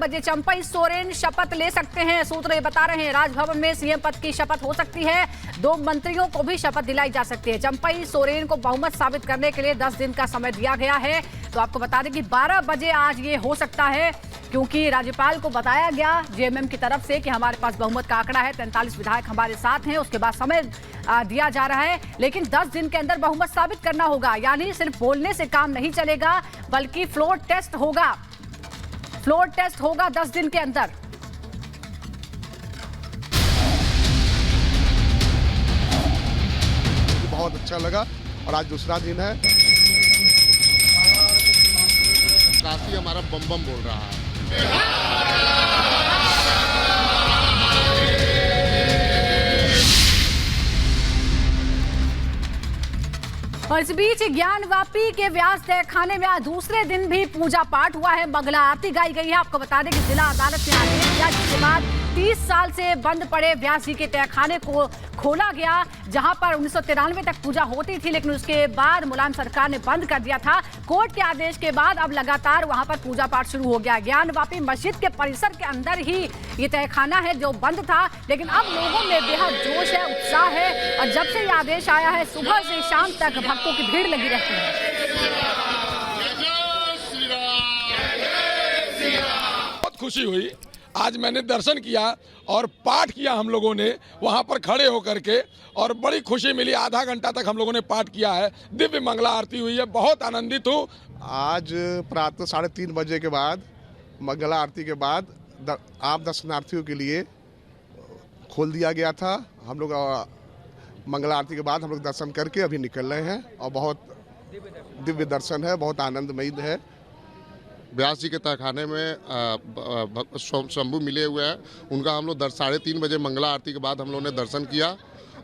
बजे चंपई सोरेन शपथ ले सकते हैं। सूत्र ये बता रहे हैं राजभवन में सीएम पद की शपथ हो सकती है। 2 मंत्रियों को भी शपथ दिलाई जा सकती है। चंपई सोरेन को बहुमत साबित करने के लिए 10 दिन का समय दिया गया है। तो आपको बता दें कि 12 बजे आज ये हो सकता है, क्योंकि राज्यपाल को बताया गया जेएमएम की तरफ से कि हमारे पास बहुमत का आंकड़ा है, 43 विधायक हमारे साथ हैं। उसके बाद समय दिया जा रहा है, लेकिन 10 दिन के अंदर बहुमत साबित करना होगा। यानी सिर्फ बोलने से काम नहीं चलेगा, बल्कि फ्लोर टेस्ट होगा। फ्लोर टेस्ट होगा 10 दिन के अंदर। बहुत अच्छा लगा और आज दूसरा दिन है। काशी हमारा बम बम बोल रहा है। और इस बीच ज्ञानवापी के व्यास तहखाने में आज दूसरे दिन भी पूजा पाठ हुआ है। मंगला आरती गाई गई है। आपको बता दें कि जिला अदालत ने आदेश दिया, जिसके बाद 30 साल से बंद पड़े व्यास जी के तहखाने को खोला गया, जहां पर 1993 तक पूजा होती थी, लेकिन उसके बाद मुलायम सरकार ने बंद कर दिया था। कोर्ट के आदेश के बाद अब लगातार वहां पर पूजा पाठ शुरू हो गया। ज्ञानवापी मस्जिद के परिसर के अंदर ही ये तहखाना है जो बंद था, लेकिन अब लोगों में बेहद जोश है, उत्साह है। और जब से ये आदेश आया है, सुबह से शाम तक भक्तों की भीड़ लगी रहती है। बहुत खुशी हुई। आज मैंने दर्शन किया और पाठ किया हम लोगों ने वहाँ पर खड़े होकर के, और बड़ी खुशी मिली। आधा घंटा तक हम लोगों ने पाठ किया है। दिव्य मंगला आरती हुई है। बहुत आनंदित हूँ। आज प्रातः 3:30 बजे के बाद मंगला आरती के बाद आम दर्शनार्थियों के लिए खोल दिया गया था। हम लोग मंगला आरती के बाद हम लोग दर्शन करके अभी निकल रहे हैं और बहुत दिव्य दर्शन है, बहुत आनंदमयी है। व्यास जी के तहखाने में शंभू मिले हुए हैं, उनका हम लोग 3:30 बजे मंगला आरती के बाद हम लोगों ने दर्शन किया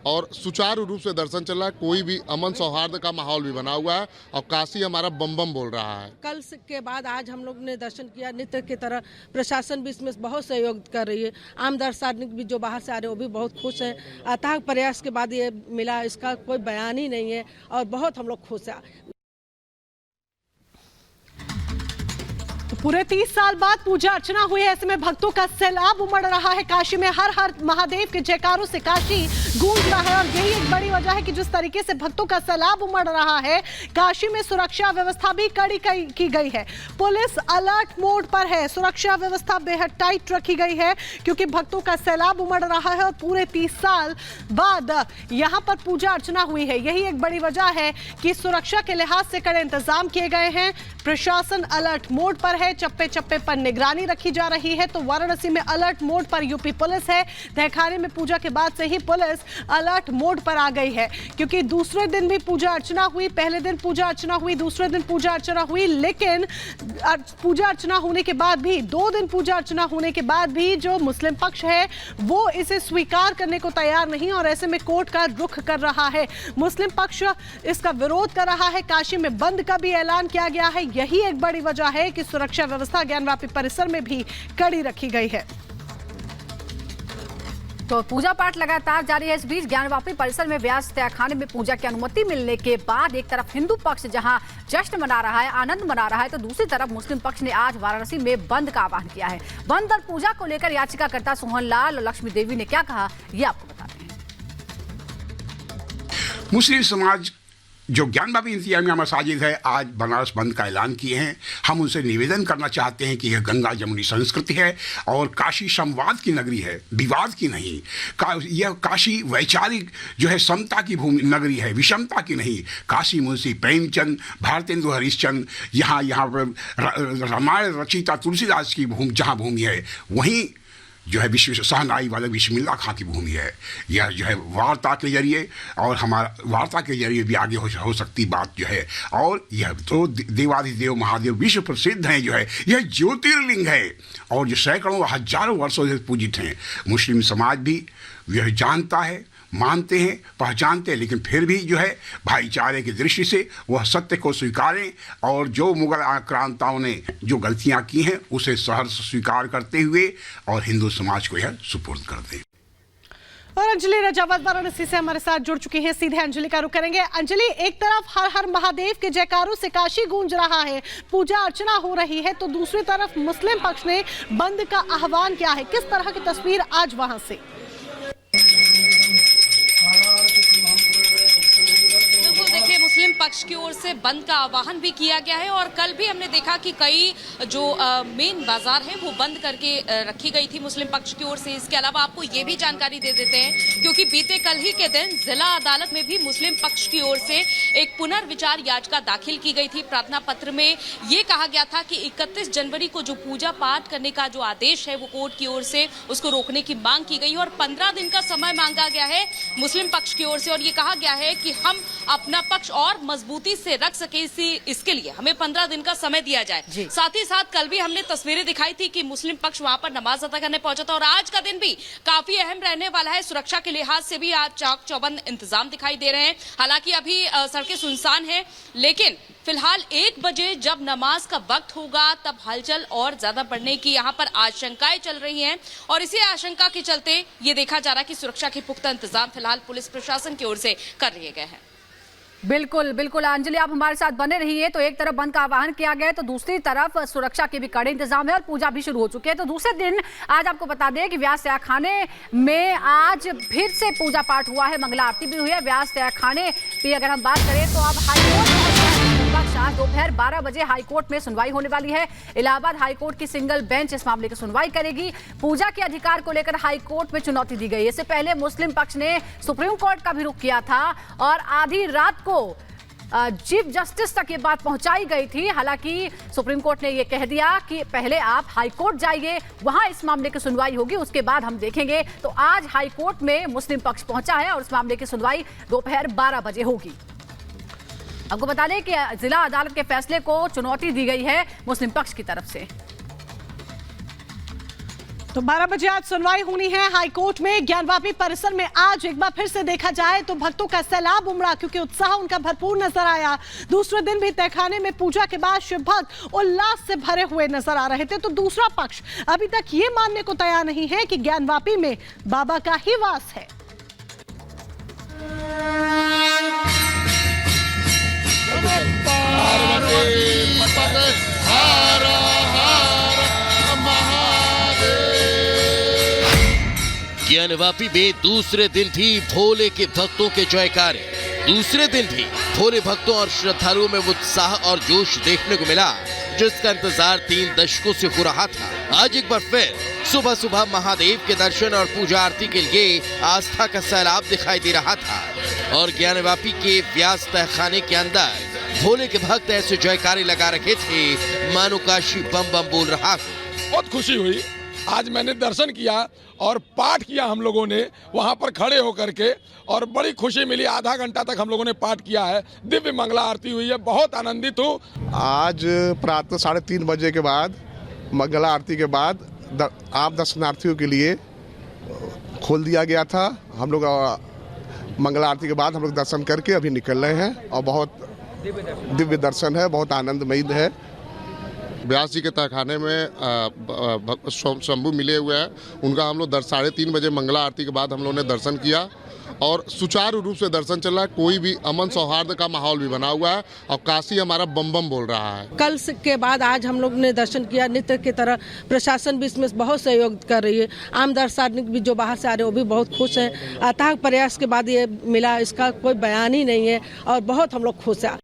और सुचारू रूप से दर्शन चल रहा है। कोई भी अमन सौहार्द का माहौल भी बना हुआ है और काशी हमारा बम बम बोल रहा है। कल के बाद आज हम लोग ने दर्शन किया नित्य की तरह। प्रशासन भी इसमें बहुत सहयोग कर रही है। आम दर्शनार्थी भी जो बाहर से आ रहे हैं वो भी बहुत खुश हैं। अथाह प्रयास के बाद ये मिला, इसका कोई बयान ही नहीं है और बहुत हम लोग खुश हैं। तो पूरे 30 साल बाद पूजा अर्चना हुई है। ऐसे में भक्तों का सैलाब उमड़ रहा है। काशी में हर हर महादेव के जयकारों से काशी गूंज रहा है और यही एक बड़ी वजह है कि जिस तरीके से भक्तों का सैलाब उमड़ रहा है, काशी में सुरक्षा व्यवस्था भी कड़ी की गई है। पुलिस अलर्ट मोड पर है। सुरक्षा व्यवस्था बेहद टाइट रखी गई है, क्योंकि भक्तों का सैलाब उमड़ रहा है और पूरे 30 साल बाद यहाँ पर पूजा अर्चना हुई है। यही एक बड़ी वजह है कि सुरक्षा के लिहाज से कड़े इंतजाम किए गए हैं। प्रशासन अलर्ट मोड पर है। चप्पे चप्पे पर निगरानी रखी जा रही है। तो वाराणसी में अलर्ट मोड पर यूपी पुलिस है। तहखाने में पूजा के बाद से ही पुलिस अलर्ट मोड पर आ गई है, क्योंकि दूसरे दिन भी पूजा अर्चना हुई। पहले दिन पूजा अर्चना हुई, दूसरे दिन पूजा अर्चना हुई, लेकिन पूजा अर्चना होने के बाद भी 2 दिन पूजा अर्चना होने के बाद भी जो मुस्लिम पक्ष है वो इसे स्वीकार करने को तैयार नहीं, और ऐसे में कोर्ट का रुख कर रहा है। मुस्लिम पक्ष इसका विरोध कर रहा है। काशी में बंद का भी ऐलान किया गया है। यही एक बड़ी वजह है कि सुरक्षा व्यवस्था ज्ञानवापी परिसर में भी कड़ी रखी गई है। तो पूजा पाठ लगातार जारी है। इस बीच ज्ञानवापी परिसर में व्यास तहखाने में पूजा की अनुमति मिलने के बाद एक तरफ हिंदू पक्ष जहां जश्न मना रहा है, आनंद मना रहा है, तो दूसरी तरफ मुस्लिम पक्ष ने आज वाराणसी में बंद का आह्वान किया है। बंद और पूजा को लेकर याचिकाकर्ता सोहन लाल और लक्ष्मी देवी ने क्या कहा, ये आपको बताते हैं। मुस्लिम समाज जो ज्ञानवापी इंतजामिया मसाजिद है, आज बनारस बंद का ऐलान किए हैं। हम उनसे निवेदन करना चाहते हैं कि यह गंगा जमुनी संस्कृति है और काशी संवाद की नगरी है, विवाद की नहीं। यह काशी वैचारिक जो है समता की भूमि नगरी है, विषमता की नहीं। काशी मुंशी प्रेमचंद, भारतेंदु हरिश्चंद्र, यहाँ पर रामायण रचिता तुलसीदास की भूमि जहाँ भूमि है, वहीं जो है विश्व सहनाई वाला बिस्मिल्लाह खां की भूमि है। यह जो है वार्ता के जरिए और हमारा वार्ता के जरिए भी आगे हो सकती बात जो है। और यह तो देवाधिदेव महादेव विश्व प्रसिद्ध हैं, जो है यह ज्योतिर्लिंग है और जो सैकड़ों हजारों वर्षों से पूजित हैं। मुस्लिम समाज भी यह जानता है, मानते हैं, पहचानते हैं, लेकिन फिर भी जो है भाईचारे की दृष्टि से वह सत्य को स्वीकारें और जो मुगल आक्रांताओं ने जो गलतियां की हैं उसे सहर्ष स्वीकार करते हुए और हिंदू समाज को यह सुपुर्द कर दें। और अंजलि रजावत वाराणसी से हमारे साथ जुड़ चुकी हैं, सीधे अंजलि का रुख करेंगे। अंजलि, एक तरफ हर हर महादेव के जयकारों से काशी गूंज रहा है, पूजा अर्चना हो रही है, तो दूसरी तरफ मुस्लिम पक्ष ने बंद का आह्वान किया है। किस तरह की तस्वीर आज वहां से? देखिए, मुस्लिम पक्ष की ओर से बंद का आह्वान भी किया गया है और कल भी हमने देखा कि कई जो मेन बाजार है वो बंद करके रखी गई थी मुस्लिम पक्ष की ओर से। इसके अलावा आपको ये भी जानकारी दे देते हैं, क्योंकि बीते कल ही के दिन जिला अदालत में भी मुस्लिम पक्ष की ओर से एक पुनर्विचार याचिका दाखिल की गई थी। प्रार्थना पत्र में ये कहा गया था कि 31 जनवरी को जो पूजा पाठ करने का जो आदेश है वो कोर्ट की ओर से उसको रोकने की मांग की गई और 15 दिन का समय मांगा गया है मुस्लिम पक्ष की ओर से। और ये कहा गया है कि हम अपना पक्ष और मजबूती से रख सके, इसके लिए हमें 15 दिन का समय दिया जाए। साथ ही साथ कल भी हमने तस्वीरें दिखाई थी कि मुस्लिम पक्ष वहां पर नमाज अदा करने पहुंचा था और आज का दिन भी काफी अहम रहने वाला है। सुरक्षा के लिहाज से भी आज चाक चौबंद इंतजाम दिखाई दे रहे हैं। हालांकि अभी सड़कें सुनसान हैं, लेकिन फिलहाल 1 बजे जब नमाज का वक्त होगा तब हलचल और ज्यादा बढ़ने की यहाँ पर आशंकाएं चल रही हैं और इसी आशंका के चलते ये देखा जा रहा है कि सुरक्षा के पुख्ता इंतजाम फिलहाल पुलिस प्रशासन की ओर से कर लिए गए हैं। बिल्कुल बिल्कुल अंजलि, आप हमारे साथ बने रहिए। तो एक तरफ बंद का आह्वान किया गया है, तो दूसरी तरफ सुरक्षा के भी कड़े इंतजाम है और पूजा भी शुरू हो चुकी है। तो दूसरे दिन आज आपको बता दें कि व्यास तहखाने में आज फिर से पूजा पाठ हुआ है, मंगला आरती भी हुई है। व्यास तहखाने की अगर हम बात करें तो अब हाईकोर्ट आज दोपहर 12 बजे हाईकोर्ट में सुनवाई होने वाली है। इलाहाबाद हाईकोर्ट की सिंगल बेंच इस मामले की सुनवाई करेगी। पूजा के अधिकार को लेकर हाईकोर्ट में चुनौती दी गई। इससे पहले मुस्लिम पक्ष ने सुप्रीम कोर्ट का भी रुख किया था और आधी रात को चीफ जस्टिस तक ये बात पहुंचाई गई थी। हालांकि सुप्रीम कोर्ट ने ये कह दिया कि पहले आप हाईकोर्ट जाइए, वहां इस मामले की सुनवाई होगी, उसके बाद हम देखेंगे। तो आज हाईकोर्ट में मुस्लिम पक्ष पहुंचा है और इस मामले की सुनवाई दोपहर 12 बजे होगी। आपको बता दें कि जिला अदालत के फैसले को चुनौती दी गई है मुस्लिम पक्ष की तरफ से। तो 12 बजे आज सुनवाई होनी है हाईकोर्ट में। ज्ञानवापी परिसर में आज एक बार फिर से देखा जाए तो भक्तों का सैलाब उमड़ा, क्योंकि उत्साह उनका भरपूर नजर आया। दूसरे दिन भी तहखाने में पूजा के बाद शिव भक्त उल्लास से भरे हुए नजर आ रहे थे। तो दूसरा पक्ष अभी तक ये मानने को तैयार नहीं है कि ज्ञानवापी में बाबा का ही वास है। ज्ञानवापी में दूसरे दिन भी भोले के भक्तों के जयकारे, दूसरे दिन भी भोले भक्तों और श्रद्धालुओं में उत्साह और जोश देखने को मिला, जिसका इंतजार 3 दशकों से हो रहा था। आज एक बार फिर सुबह सुबह महादेव के दर्शन और पूजा आरती के लिए आस्था का सैलाब दिखाई दे रहा था और ज्ञानवापी के व्यास तहखाने के अंदर भोले के भक्त ऐसे जयकारे लगा रखे थे मानो काशी बम बम बोल रहा हो। बहुत खुशी हुई, आज मैंने दर्शन किया और पाठ किया हम लोगों ने वहाँ पर खड़े होकर के और बड़ी खुशी मिली। आधा घंटा तक हम लोगों ने पाठ किया है, दिव्य मंगला आरती हुई है, बहुत आनंदित हूँ। आज प्रातः 3:30 बजे के बाद मंगला आरती के बाद आम दर्शनार्थियों के लिए खोल दिया गया था। हम लोग मंगला आरती के बाद हम लोग दर्शन करके अभी निकल रहे हैं और बहुत दिव्य दर्शन है, बहुत आनंदमयी है। व्यास जी के तहखाने में शंभू मिले हुए हैं, उनका हम लोग 3:30 बजे मंगला आरती के बाद हम लोगों ने दर्शन किया और सुचारू रूप से दर्शन चल रहा है। कोई भी अमन सौहार्द का माहौल भी बना हुआ है और काशी हमारा बम बम बोल रहा है। कल के बाद आज हम लोग ने दर्शन किया नित्य की तरह। प्रशासन भी इसमें बहुत सहयोग कर रही है। आम दर्शक भी जो बाहर से आ रहे हैं वो भी बहुत खुश हैं। अथाह प्रयास के बाद ये मिला, इसका कोई बयान ही नहीं है और बहुत हम लोग खुश हैं।